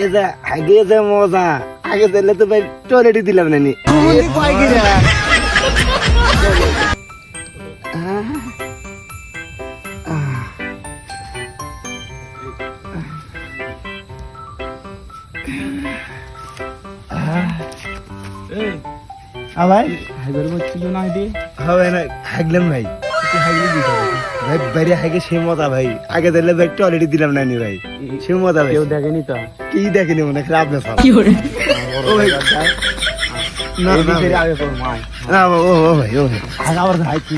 আগে যে মজা আগে দিলে তো ভাই টয়লেটই দিলাম না নি ভাই হাইবার বলছিল না এটি হবে না হাগলাম ভাই ভাই বাইরে হাগে সে মজা ভাই আগে দিলে ভাই টয়লেটই দিলাম না নি ভাই সে মজা ভাই কেউ দেখেনি তো কি দেখেনি মনে খারাপ না সব ও ভাই না না আগে তোর মাই না ও ভাই ও ভাই আবার ভাই কি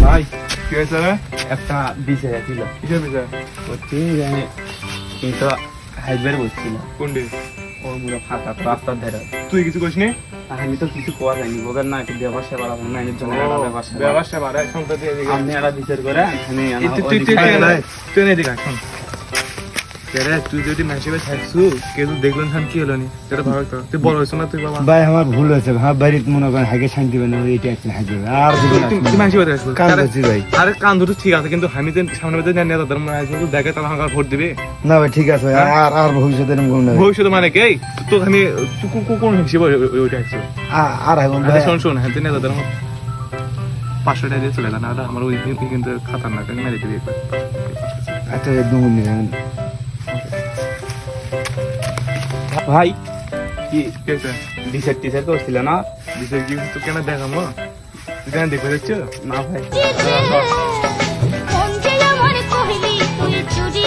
ভাই কি হয়েছে রে? একটা বিষয় ছিল কিসের বিষয়? হচ্ছে কিন্তু হাইবার বলছিল কোনটি? ও পুরো ফাঁকা রাস্তার ধারে তুই কিছু করিস নি? আমি তো কিছু কোয়া যায়নি ওদের না একটু ব্যবসা করা না এর জন্য একটা ব্যবসা ব্যবসা বাড়ায় সম্পত্তি এদিকে। আপনি একটা বিচার করে আমি তুই এদিকে আয়, শোন। রে, তুই যদি মাসিবে থাকছু কেউ দেখলেন খান কি হলো নি সেটা ভালো তো তুই বড় হয়েছ না তুই বাবা ভাই আমার ভুল হয়েছে ভাই বাড়িতে মনে করেন হাগে শান্তি দিবেন এইটা একটা হাগে আর দিবেন তুই মাসিবে থাকছু কান ধরছি ভাই আরে কান ধরো ঠিক আছে কিন্তু আমি তো সামনে মধ্যে জানি না তাদের মনে হয় কিন্তু দেখে তাহলে আমাকে ভোট দিবে না ভাই ঠিক আছে ভাই আর আর ভবিষ্যতে এরকম করুন না ভাই। ভবিষ্যতে মানে কে তো আমি কোন হিসেবে ওইটা থাকছো আর এখন ভাই শোন শোন হ্যাঁ না তাদের 500 টাকা দিয়ে চলে গেল না আমার ওই কিন্তু খাতারনাক আমি মেরে দিবি আচ্ছা দুমুন নিবেন ভাই কি ঠিক আছে বিচার টিচার করছিল না দিছে কি তো কেন দেখামো তুই কেন দেখতে যাচ্ছ না ভাই আচ্ছা,